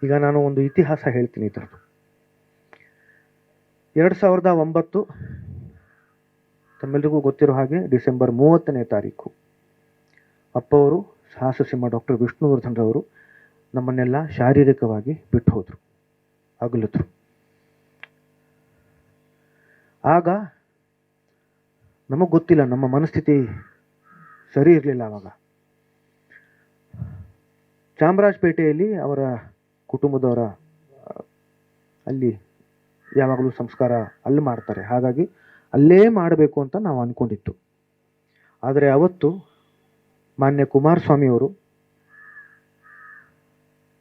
ಈಗ ನಾನು ಒಂದು ಇತಿಹಾಸ ಹೇಳ್ತೀನಿ ಇದರದ್ದು. 2009 ತಮ್ಮೆಲ್ಲರಿಗೂ ಗೊತ್ತಿರೋ ಹಾಗೆ ಡಿಸೆಂಬರ್ 30ನೇ ತಾರೀಕು ಅಪ್ಪವರು ಸಾಹಸ ಡಾಕ್ಟರ್ ವಿಷ್ಣುವರ್ಧನ್ ರವರು ನಮ್ಮನ್ನೆಲ್ಲ ಶಾರೀರಿಕವಾಗಿ ಬಿಟ್ಟು ಹೋದರು, ಅಗಲಿದ್ರು. ಆಗ ನಮಗೆ ಗೊತ್ತಿಲ್ಲ, ನಮ್ಮ ಮನಸ್ಥಿತಿ ಸರಿ ಇರಲಿಲ್ಲ. ಆವಾಗ ಚಾಮರಾಜಪೇಟೆಯಲ್ಲಿ ಅವರ ಕುಟುಂಬದವರ ಅಲ್ಲಿ ಯಾವಾಗಲೂ ಸಂಸ್ಕಾರ ಅಲ್ಲಿ ಮಾಡ್ತಾರೆ, ಹಾಗಾಗಿ ಅಲ್ಲೇ ಮಾಡಬೇಕು ಅಂತ ನಾವು ಅಂದ್ಕೊಂಡಿತ್ತು. ಆದರೆ ಅವತ್ತು ಮಾನ್ಯ ಕುಮಾರಸ್ವಾಮಿಯವರು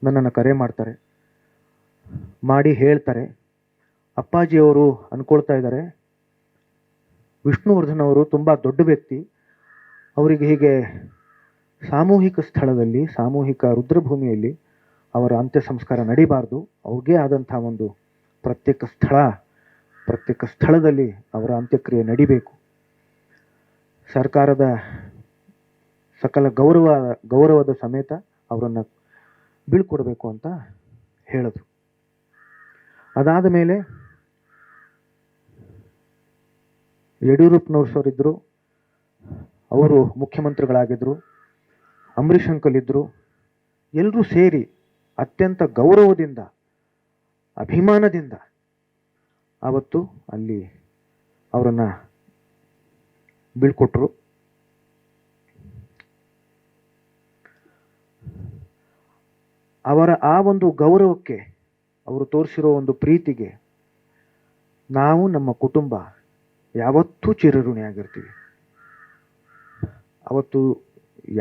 ನನ್ನನ್ನು ಕರೆ ಮಾಡ್ತಾರೆ, ಮಾಡಿ ಹೇಳ್ತಾರೆ, ಅಪ್ಪಾಜಿಯವರು ಅಂದ್ಕೊಳ್ತಾ ಇದ್ದಾರೆ ವಿಷ್ಣುವರ್ಧನ್ ಅವರು ತುಂಬ ದೊಡ್ಡ ವ್ಯಕ್ತಿ, ಅವರಿಗೆ ಹೀಗೆ ಸಾಮೂಹಿಕ ಸ್ಥಳದಲ್ಲಿ, ಸಾಮೂಹಿಕ ರುದ್ರಭೂಮಿಯಲ್ಲಿ ಅವರ ಅಂತ್ಯ ಸಂಸ್ಕಾರ ನಡಿಬಾರ್ದು, ಅವ್ರಿಗೆ ಆದಂಥ ಒಂದು ಪ್ರತ್ಯೇಕ ಸ್ಥಳದಲ್ಲಿ ಅವರ ಅಂತ್ಯಕ್ರಿಯೆ ನಡಿಬೇಕು, ಸರ್ಕಾರದ ಸಕಲ ಗೌರವದ ಸಮೇತ ಅವರನ್ನು ಬೀಳ್ಕೊಡ್ಬೇಕು ಅಂತ ಹೇಳಿದ್ರು. ಅದಾದ ಮೇಲೆ ಯಡಿಯೂರಪ್ಪನವ್ರು ಸರ್ ಇದ್ದರು, ಅವರು ಮುಖ್ಯಮಂತ್ರಿಗಳಾಗಿದ್ದರು, ಅಂಬರೀಷ್ ಅಂಕಲ್ ಇದ್ದರು. ಎಲ್ಲರೂ ಸೇರಿ ಅತ್ಯಂತ ಗೌರವದಿಂದ, ಅಭಿಮಾನದಿಂದ ಆವತ್ತು ಅಲ್ಲಿ ಅವರನ್ನು ಬೀಳ್ಕೊಟ್ರು. ಅವರ ಆ ಒಂದು ಗೌರವಕ್ಕೆ, ಅವರು ತೋರಿಸಿರೋ ಒಂದು ಪ್ರೀತಿಗೆ ನಾವು, ನಮ್ಮ ಕುಟುಂಬ ಯಾವತ್ತೂ ಚಿರಋಣಿಯಾಗಿರ್ತೀವಿ. ಅವತ್ತು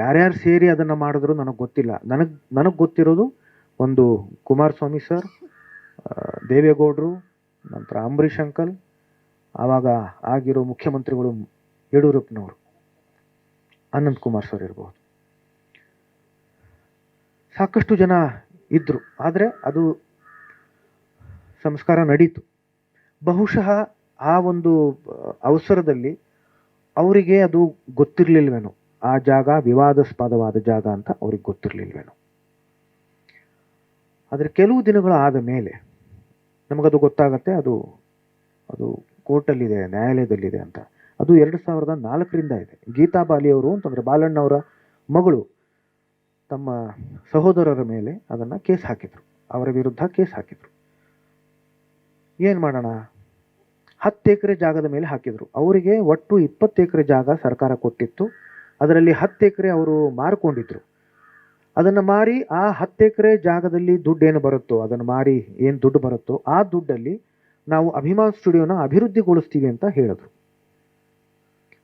ಯಾರ್ಯಾರು ಸೇರಿ ಅದನ್ನು ಮಾಡಿದ್ರು ನನಗೆ ಗೊತ್ತಿಲ್ಲ. ನನಗೆ ಗೊತ್ತಿರೋದು ಒಂದು ಕುಮಾರಸ್ವಾಮಿ ಸರ್, ದೇವೇಗೌಡರು, ನಂತರ ಅಂಬರೀಷ್ ಅಂಕಲ್, ಆವಾಗ ಆಗಿರೋ ಮುಖ್ಯಮಂತ್ರಿಗಳು ಯಡಿಯೂರಪ್ಪನವರು, ಅನಂತ್ ಕುಮಾರ್ ಸರ್ ಇರಬಹುದು, ಸಾಕಷ್ಟು ಜನ ಇದ್ದರು. ಆದರೆ ಅದು ಸಂಸ್ಕಾರ ನಡೀತು. ಬಹುಶಃ ಆ ಒಂದು ಅವಸರದಲ್ಲಿ ಅವರಿಗೆ ಅದು ಗೊತ್ತಿರಲಿಲ್ವೇನೋ, ಆ ಜಾಗ ವಿವಾದಾಸ್ಪದವಾದ ಜಾಗ ಅಂತ ಅವ್ರಿಗೆ ಗೊತ್ತಿರಲಿಲ್ವೇನೋ. ಆದರೆ ಕೆಲವು ದಿನಗಳು ಆದ ಮೇಲೆ ನಮಗದು ಗೊತ್ತಾಗತ್ತೆ, ಅದು ಕೋರ್ಟಲ್ಲಿದೆ, ನ್ಯಾಯಾಲಯದಲ್ಲಿದೆ ಅಂತ. ಅದು 2004ರಿಂದ ಇದೆ. ಗೀತಾ ಬಾಲಿಯವರು ಅಂತಂದರೆ ಬಾಲಣ್ಣವರ ಮಗಳು ತಮ್ಮ ಸಹೋದರರ ಮೇಲೆ ಅದನ್ನು ಕೇಸ್ ಹಾಕಿದರು, ಅವರ ವಿರುದ್ಧ ಕೇಸ್ ಹಾಕಿದರು. ಏನು ಮಾಡೋಣ, 10 ಎಕರೆ ಜಾಗದ ಮೇಲೆ ಹಾಕಿದರು. ಅವರಿಗೆ ಒಟ್ಟು 20 ಎಕರೆ ಜಾಗ ಸರ್ಕಾರ ಕೊಟ್ಟಿತ್ತು, ಅದರಲ್ಲಿ 10 ಎಕರೆ ಅವರು ಮಾರ್ಕೊಂಡಿದ್ರು. ಅದನ್ನು ಮಾರಿ ಆ 10 ಎಕರೆ ಜಾಗದಲ್ಲಿ ದುಡ್ಡು ಏನು ಬರುತ್ತೋ, ಅದನ್ನು ಮಾರಿ ಏನು ದುಡ್ಡು ಬರುತ್ತೋ ಆ ದುಡ್ಡಲ್ಲಿ ನಾವು ಅಭಿಮಾನ್ ಸ್ಟುಡಿಯೋನ ಅಭಿವೃದ್ಧಿಗೊಳಿಸ್ತೀವಿ ಅಂತ ಹೇಳಿದ್ರು.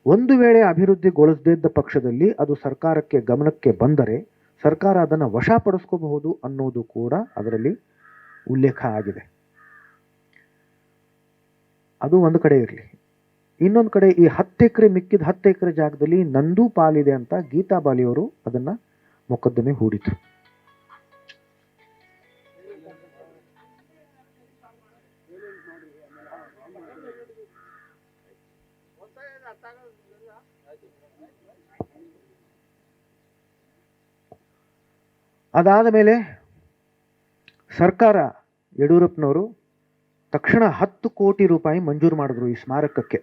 ಒಂದು ವೇಳೆ ಅಭಿವೃದ್ಧಿಗೊಳಿಸದೇ ಇದ್ದ ಪಕ್ಷದಲ್ಲಿ ಅದು ಸರ್ಕಾರಕ್ಕೆ ಗಮನಕ್ಕೆ ಬಂದರೆ ಸರ್ಕಾರ ಅದನ್ನು ವಶಪಡಿಸ್ಕೋಬಹುದು ಅನ್ನೋದು ಕೂಡ ಅದರಲ್ಲಿ ಉಲ್ಲೇಖ ಆಗಿದೆ. ಅದು ಒಂದು ಕಡೆ ಇರಲಿ. ಇನ್ನೊಂದು ಕಡೆ ಈ 10 ಎಕರೆ ಮಿಕ್ಕಿದ 10 ಎಕರೆ ಜಾಗದಲ್ಲಿ ನಂದು ಪಾಲಿದೆ ಅಂತ ಗೀತಾ ಬಾಲಿಯವರು ಅದನ್ನು ಮೊಕದ್ದಮೆ ಹೂಡಿದ್ರು. ಅದಾದ ಮೇಲೆ ಸರ್ಕಾರ, ಯಡಿಯೂರಪ್ಪನವರು ತಕ್ಷಣ 10 ಕೋಟಿ ರೂಪಾಯಿ ಮಂಜೂರು ಮಾಡಿದ್ರು ಈ ಸ್ಮಾರಕಕ್ಕೆ.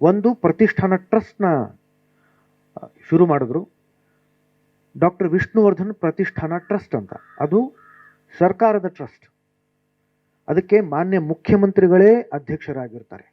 ಒಂದು ಪ್ರತಿಷ್ಠಾನ ಟ್ರಸ್ಟ್ನ ಶುರು ಮಾಡಿದ್ರು, ಡಾಕ್ಟರ್ ವಿಷ್ಣುವರ್ಧನ್ ಪ್ರತಿಷ್ಠಾನ ಟ್ರಸ್ಟ್ ಅಂತ. ಅದು ಸರ್ಕಾರದ ಟ್ರಸ್ಟ್, ಅದಕ್ಕೆ ಮಾನ್ಯ ಮುಖ್ಯಮಂತ್ರಿಗಳೇ ಅಧ್ಯಕ್ಷರಾಗಿರ್ತಾರೆ.